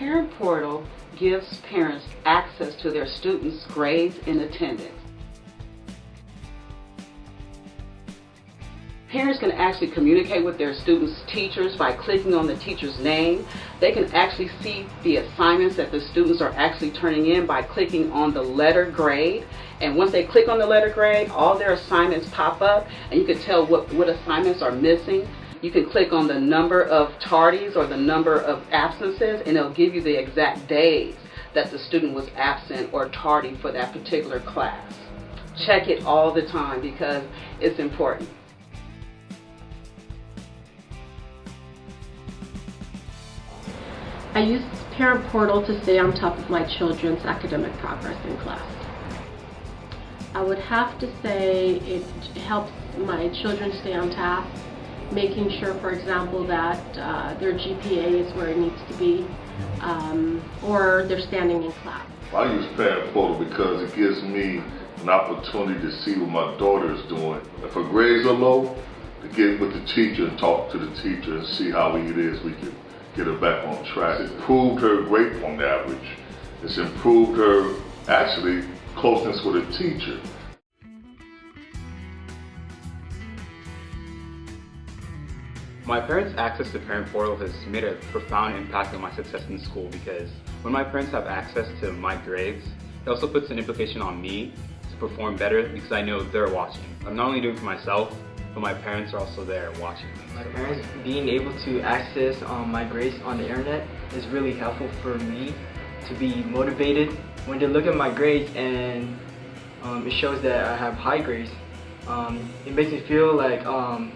parent portal gives parents access to their students' grades and attendance. Parents can actually communicate with their students' teachers by clicking on the teacher's name. They can actually see the assignments that the students are actually turning in by clicking on the letter grade. And once they click on the letter grade, all their assignments pop up, and you can tell what assignments are missing. You can click on the number of tardies or the number of absences, and it'll give you the exact days that the student was absent or tardy for that particular class. Check it all the time because it's important. I use Parent Portal to stay on top of my children's academic progress in class. I would have to say it helps my children stay on task, making sure, for example, that their GPA is where it needs to be, or they're standing in class. I use Parent Portal because it gives me an opportunity to see what my daughter is doing. If her grades are low, to get with the teacher and talk to the teacher and see how it is we can get her back on track. It's improved her grade point average. It's improved her, actually, closeness with a teacher. My parents' access to Parent Portal has made a profound impact on my success in school because when my parents have access to my grades, it also puts an implication on me to perform better because I know they're watching. I'm not only doing it for myself, but my parents are also there watching me. My parents being able to access my grades on the internet is really helpful for me to be motivated. When they look at my grades and it shows that I have high grades, it makes me feel like I'm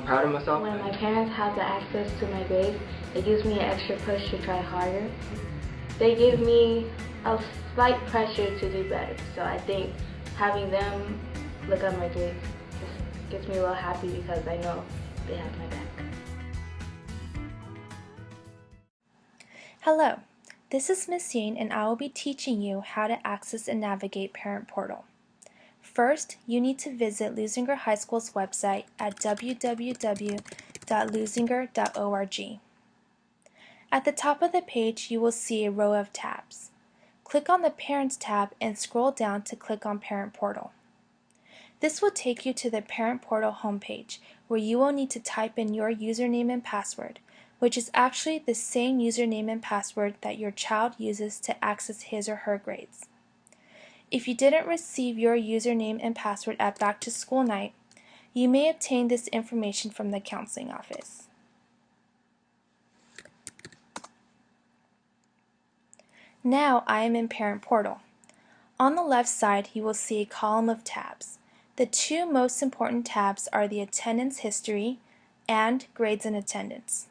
proud of myself. When my parents have the access to my grades, it gives me an extra push to try harder. They give me a slight pressure to do better, so I think having them look at my grades just gets me real happy because I know they have my back. Hello, this is Miss Ying and I will be teaching you how to access and navigate Parent Portal. First, you need to visit Leuzinger High School's website at www.leuzinger.org. At the top of the page, you will see a row of tabs. Click on the Parents tab and scroll down to click on Parent Portal. This will take you to the Parent Portal homepage, where you will need to type in your username and password, which is actually the same username and password that your child uses to access his or her grades. If you didn't receive your username and password at Back to School night, you may obtain this information from the counseling office. Now I am in Parent Portal. On the left side, you will see a column of tabs. The two most important tabs are the Attendance History and Grades and Attendance.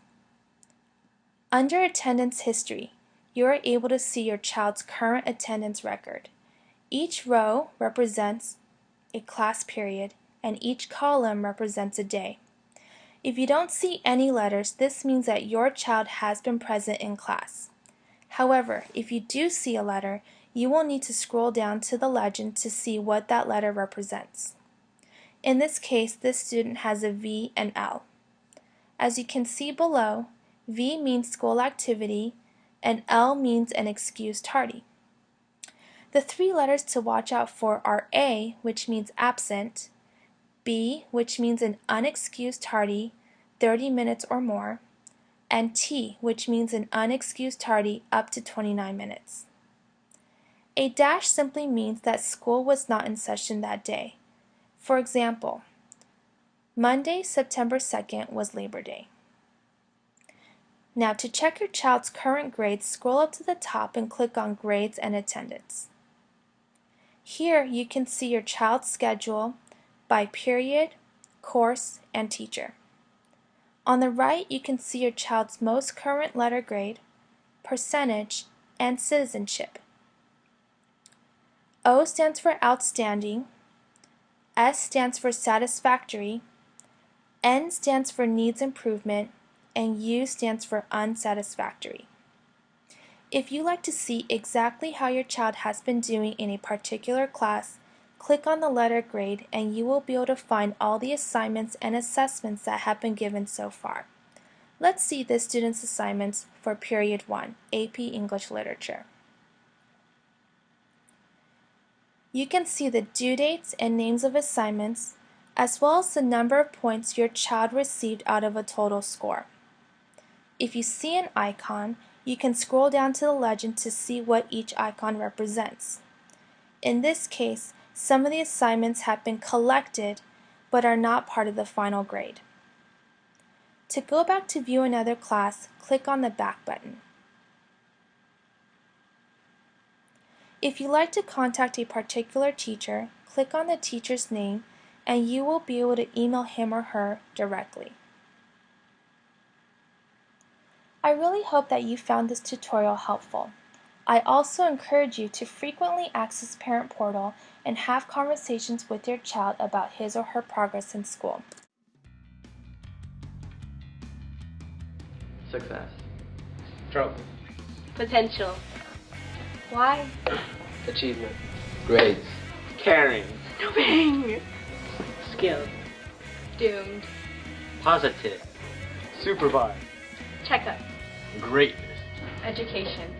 Under Attendance History, you are able to see your child's current attendance record. Each row represents a class period, and each column represents a day. If you don't see any letters, this means that your child has been present in class. However, if you do see a letter, you will need to scroll down to the legend to see what that letter represents. In this case, this student has a V and L. As you can see below, V means school activity and L means an excused tardy. The three letters to watch out for are A, which means absent, B, which means an unexcused tardy, 30 minutes or more, and T, which means an unexcused tardy up to 29 minutes. A dash simply means that school was not in session that day. For example, Monday, September 2nd was Labor Day. Now to check your child's current grades, scroll up to the top and click on Grades and Attendance. Here you can see your child's schedule by period, course, and teacher. On the right, you can see your child's most current letter grade, percentage, and citizenship. O stands for outstanding, S stands for satisfactory, N stands for needs improvement, and U stands for unsatisfactory. If you like to see exactly how your child has been doing in a particular class, click on the letter grade and you will be able to find all the assignments and assessments that have been given so far. Let's see this student's assignments for Period 1, AP English Literature. You can see the due dates and names of assignments, as well as the number of points your child received out of a total score. If you see an icon, you can scroll down to the legend to see what each icon represents. In this case, some of the assignments have been collected but are not part of the final grade. To go back to view another class, click on the Back button. If you'd like to contact a particular teacher, click on the teacher's name and you will be able to email him or her directly. I really hope that you found this tutorial helpful. I also encourage you to frequently access Parent Portal and have conversations with your child about his or her progress in school. Success. Trouble. Potential. Why? Achievement. Grades. Caring. Bang. Skill. Doomed. Positive. Supervise. Checkup. Greatness. Education.